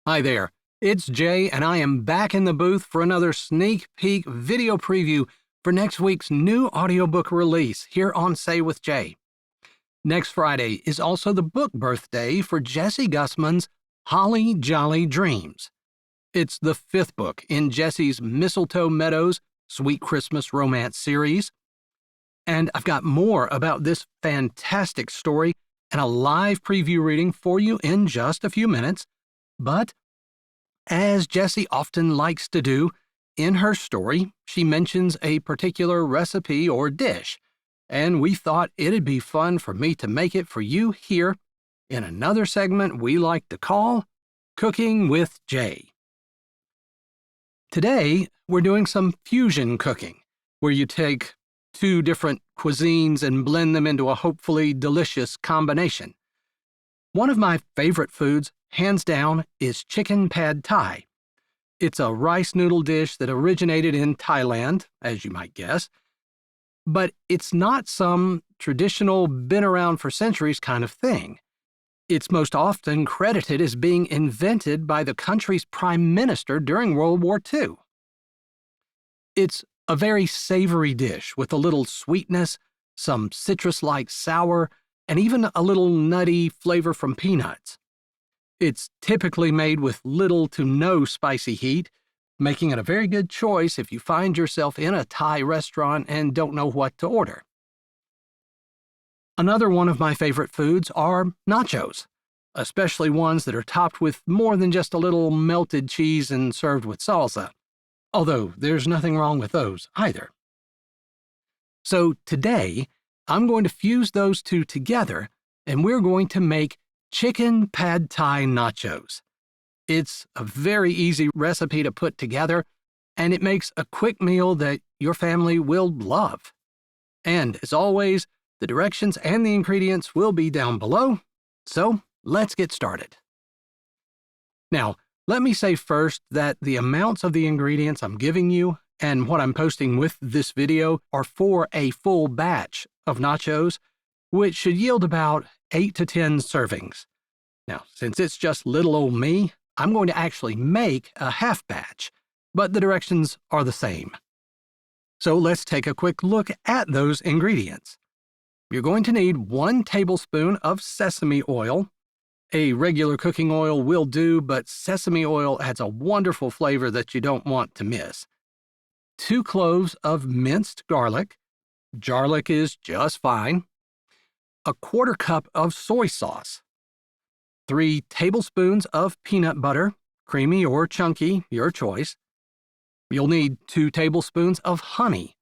Hi there, it's Jay, and I am back in the booth for another sneak peek video preview for next week's new audiobook release here on Say with Jay. Next Friday is also the book birthday for Jessie Gussman's Holly Jolly Dreams. It's the 5th book in Jessie's Mistletoe Meadows Sweet Christmas Romance series. And I've got more about this fantastic story and a live preview reading for you in just a few minutes. But, as Jessie often likes to do, in her story, she mentions a particular recipe or dish, and we thought it'd be fun for me to make it for you here in another segment we like to call Cooking with Jay. Today, we're doing some fusion cooking, where you take 2 different cuisines and blend them into a hopefully delicious combination. One of my favorite foods, hands down, is Chicken Pad Thai. It's a rice noodle dish that originated in Thailand, as you might guess, but it's not some traditional, been-around-for-centuries kind of thing. It's most often credited as being invented by the country's prime minister during World War II. It's a very savory dish with a little sweetness, some citrus-like sour, and even a little nutty flavor from peanuts. It's typically made with little to no spicy heat, making it a very good choice if you find yourself in a Thai restaurant and don't know what to order. Another one of my favorite foods are nachos, especially ones that are topped with more than just a little melted cheese and served with salsa, although there's nothing wrong with those either. So today, I'm going to fuse those 2 together, and we're going to make Chicken Pad Thai Nachos. It's a very easy recipe to put together, and it makes a quick meal that your family will love. And as always, the directions and the ingredients will be down below, so let's get started. Now, let me say first that the amounts of the ingredients I'm giving you and what I'm posting with this video are for a full batch of nachos, which should yield about 8 to 10 servings. Now, since it's just little old me, I'm going to actually make a half batch, but the directions are the same. So let's take a quick look at those ingredients. You're going to need 1 tablespoon of sesame oil. A regular cooking oil will do, but sesame oil adds a wonderful flavor that you don't want to miss. 2 cloves of minced garlic. Garlic is just fine. 1/4 cup of soy sauce. 3 tablespoons of peanut butter, creamy or chunky, your choice. You'll need 2 tablespoons of honey.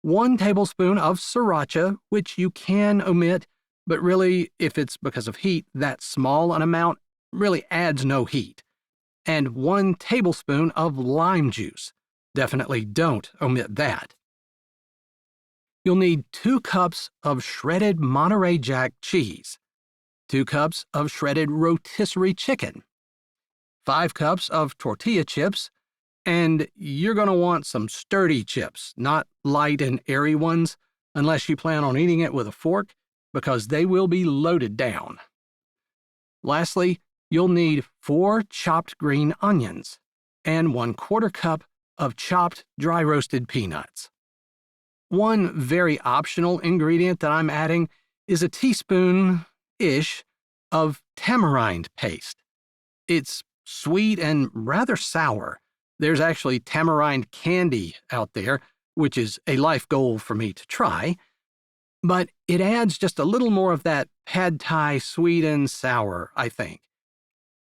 1 tablespoon of sriracha, which you can omit, but really, if it's because of heat, that small an amount really adds no heat. And 1 tablespoon of lime juice. Definitely don't omit that. You'll need 2 cups of shredded Monterey Jack cheese, 2 cups of shredded rotisserie chicken, 5 cups of tortilla chips, and you're going to want some sturdy chips, not light and airy ones, unless you plan on eating it with a fork, because they will be loaded down. Lastly, you'll need 4 chopped green onions and 1/4 cup of chopped dry roasted peanuts. One very optional ingredient that I'm adding is a teaspoon-ish of tamarind paste. It's sweet and rather sour. There's actually tamarind candy out there, which is a life goal for me to try, but it adds just a little more of that pad thai sweet and sour, I think.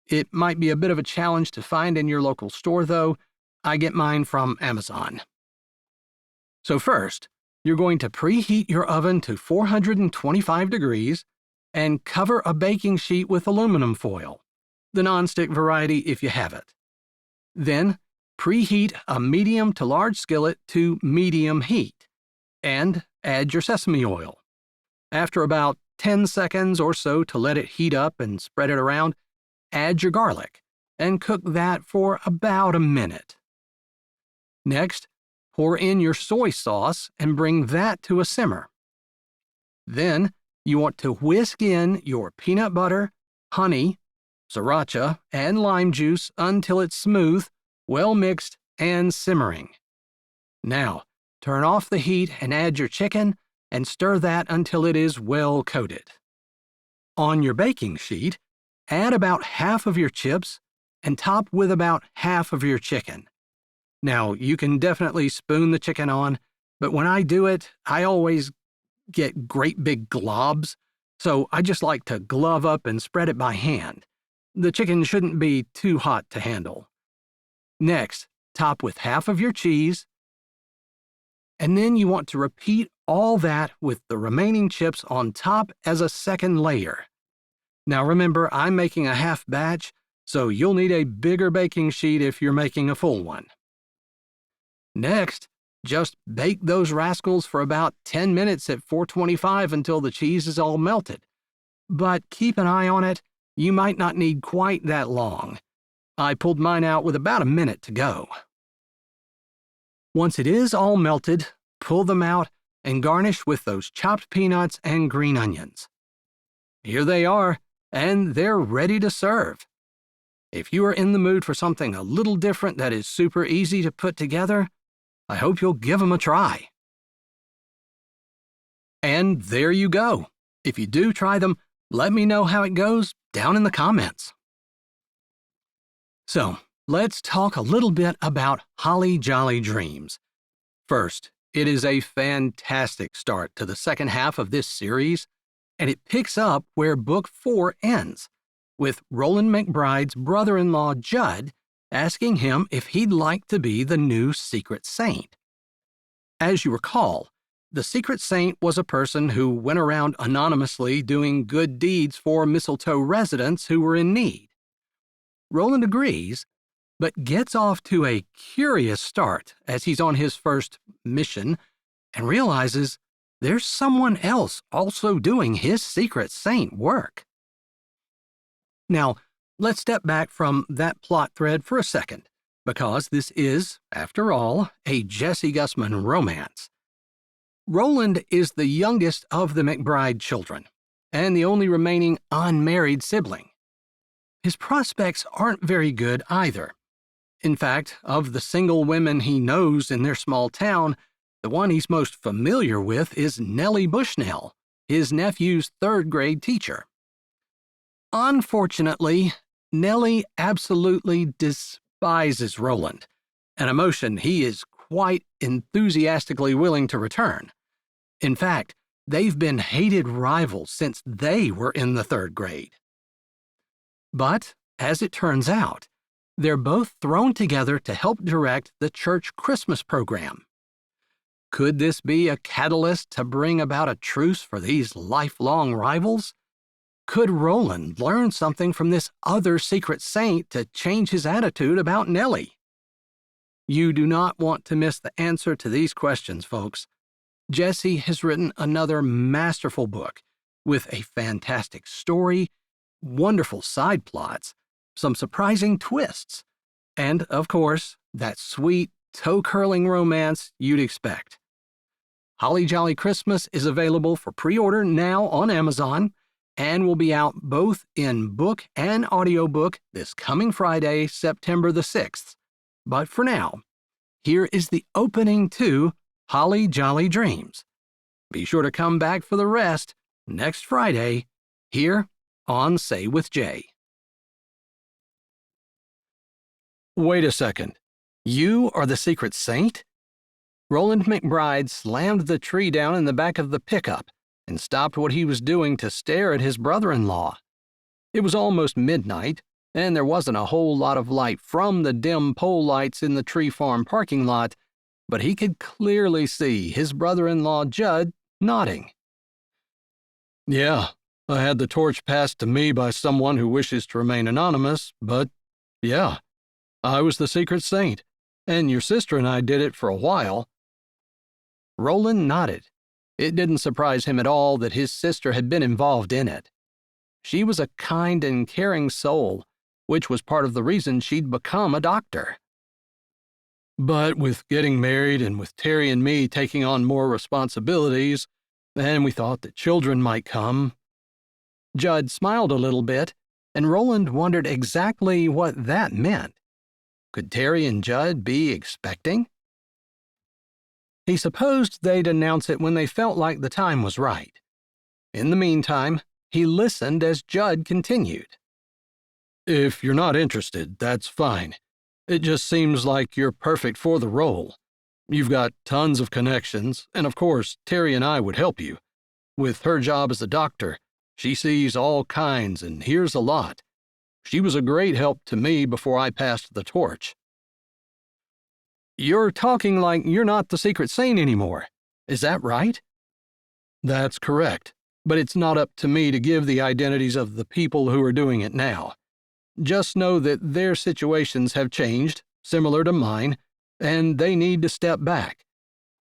It might be a bit of a challenge to find in your local store, though. I get mine from Amazon. So first, you're going to preheat your oven to 425 degrees and cover a baking sheet with aluminum foil, the nonstick variety if you have it. Then, preheat a medium to large skillet to medium heat, and add your sesame oil. After about 10 seconds or so to let it heat up and spread it around, add your garlic, and cook that for about a minute. Next, pour in your soy sauce and bring that to a simmer. Then, you want to whisk in your peanut butter, honey, sriracha, and lime juice until it's smooth, well mixed, and simmering. Now, turn off the heat and add your chicken and stir that until it is well coated. On your baking sheet, add about half of your chips and top with about half of your chicken. Now, you can definitely spoon the chicken on, but when I do it, I always get great big globs, so I just like to glove up and spread it by hand. The chicken shouldn't be too hot to handle. Next, top with half of your cheese, and then you want to repeat all that with the remaining chips on top as a second layer. Now remember, I'm making a half batch, so you'll need a bigger baking sheet if you're making a full one. Next, just bake those rascals for about 10 minutes at 425 until the cheese is all melted. But keep an eye on it, you might not need quite that long. I pulled mine out with about a minute to go. Once it is all melted, pull them out and garnish with those chopped peanuts and green onions. Here they are, and they're ready to serve. If you are in the mood for something a little different that is super easy to put together, I hope you'll give them a try. And there you go. If you do try them, let me know how it goes down in the comments. So, let's talk a little bit about Holly Jolly Dreams. First, it is a fantastic start to the second half of this series, and it picks up where Book 4 ends, with Roland McBride's brother-in-law Judd asking him if he'd like to be the new secret saint. As you recall, the secret saint was a person who went around anonymously doing good deeds for Mistletoe residents who were in need. Roland agrees, but gets off to a curious start as he's on his first mission and realizes there's someone else also doing his secret saint work. Now, let's step back from that plot thread for a second, because this is, after all, a Jessie Gussman romance. Roland is the youngest of the McBride children, and the only remaining unmarried sibling. His prospects aren't very good either. In fact, of the single women he knows in their small town, the one he's most familiar with is Nelly Bushnell, his nephew's third-grade teacher. Unfortunately, Nelly absolutely despises Roland, an emotion he is quite enthusiastically willing to return. In fact, they've been hated rivals since they were in the third grade. But, as it turns out, they're both thrown together to help direct the church Christmas program. Could this be a catalyst to bring about a truce for these lifelong rivals? Could Roland learn something from this other secret saint to change his attitude about Nelly? You do not want to miss the answer to these questions, folks. Jessie has written another masterful book with a fantastic story, wonderful side plots, some surprising twists, and, of course, that sweet, toe-curling romance you'd expect. Holly Jolly Christmas is available for pre-order now on Amazon and will be out both in book and audiobook this coming Friday, September the 6th. But for now, here is the opening to Holly Jolly Dreams. Be sure to come back for the rest next Friday here on Say with Jay. Wait a second. You are the secret saint? Roland McBride slammed the tree down in the back of the pickup and stopped what he was doing to stare at his brother-in-law. It was almost midnight, and there wasn't a whole lot of light from the dim pole lights in the tree farm parking lot, but he could clearly see his brother-in-law Judd nodding. Yeah, I had the torch passed to me by someone who wishes to remain anonymous, but yeah, I was the secret saint, and your sister and I did it for a while. Roland nodded. It didn't surprise him at all that his sister had been involved in it. She was a kind and caring soul, which was part of the reason she'd become a doctor. But with getting married and with Terry and me taking on more responsibilities, then we thought that children might come. Judd smiled a little bit and Roland wondered exactly what that meant. Could Terry and Judd be expecting? He supposed they'd announce it when they felt like the time was right. In the meantime, he listened as Judd continued. If you're not interested, that's fine. It just seems like you're perfect for the role. You've got tons of connections, and of course, Terry and I would help you. With her job as a doctor, she sees all kinds and hears a lot. She was a great help to me before I passed the torch. You're talking like you're not the Secret Saint anymore. Is that right? That's correct, but it's not up to me to give the identities of the people who are doing it now. Just know that their situations have changed, similar to mine, and they need to step back.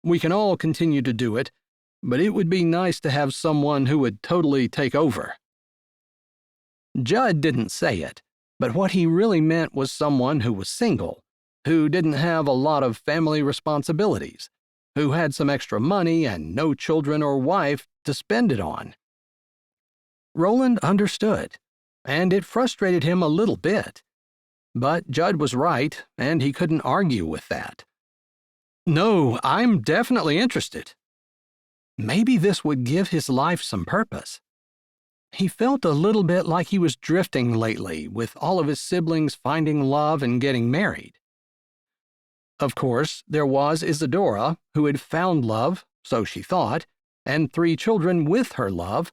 We can all continue to do it, but it would be nice to have someone who would totally take over. Judd didn't say it, but what he really meant was someone who was single, who didn't have a lot of family responsibilities, who had some extra money and no children or wife to spend it on. Roland understood, and it frustrated him a little bit. But Judd was right, and he couldn't argue with that. No, I'm definitely interested. Maybe this would give his life some purpose. He felt a little bit like he was drifting lately, with all of his siblings finding love and getting married. Of course, there was Isadora, who had found love, so she thought, and 3 children with her love,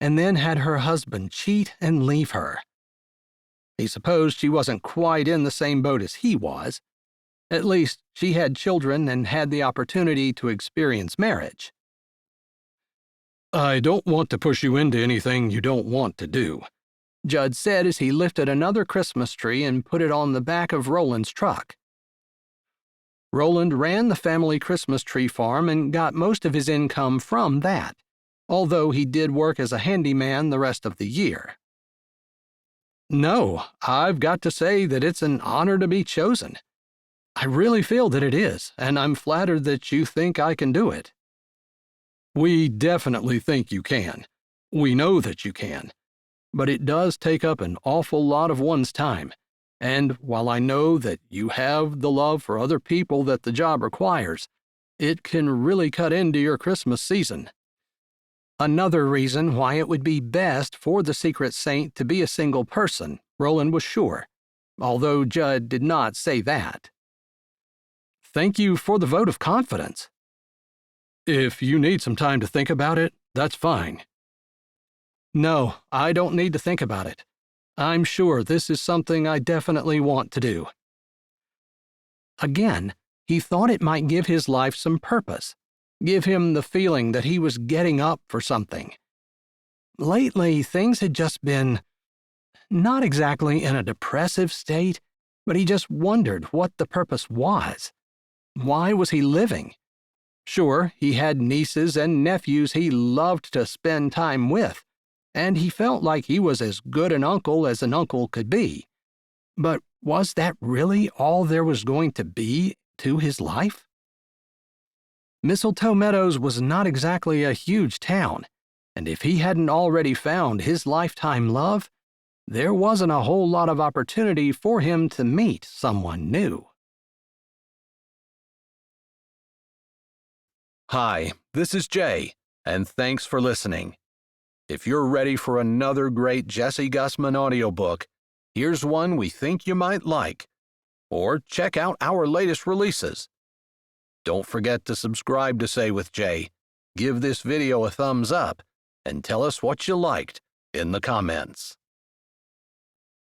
and then had her husband cheat and leave her. He supposed she wasn't quite in the same boat as he was. At least, she had children and had the opportunity to experience marriage. I don't want to push you into anything you don't want to do, Judd said as he lifted another Christmas tree and put it on the back of Roland's truck. Roland ran the family Christmas tree farm and got most of his income from that, although he did work as a handyman the rest of the year. No, I've got to say that it's an honor to be chosen. I really feel that it is, and I'm flattered that you think I can do it. We definitely think you can. We know that you can. But it does take up an awful lot of one's time, and while I know that you have the love for other people that the job requires, it can really cut into your Christmas season. Another reason why it would be best for the Secret Saint to be a single person, Roland was sure, although Judd did not say that. Thank you for the vote of confidence. If you need some time to think about it, that's fine. No, I don't need to think about it. I'm sure this is something I definitely want to do. Again, he thought it might give his life some purpose, give him the feeling that he was getting up for something. Lately, things had just been not exactly in a depressive state, but he just wondered what the purpose was. Why was he living? Sure, he had nieces and nephews he loved to spend time with, and he felt like he was as good an uncle as an uncle could be. But was that really all there was going to be to his life? Mistletoe Meadows was not exactly a huge town, and if he hadn't already found his lifetime love, there wasn't a whole lot of opportunity for him to meet someone new. Hi, this is Jay, and thanks for listening. If you're ready for another great Jessie Gussman audiobook, here's one we think you might like. Or check out our latest releases. Don't forget to subscribe to Say with Jay, give this video a thumbs up, and tell us what you liked in the comments.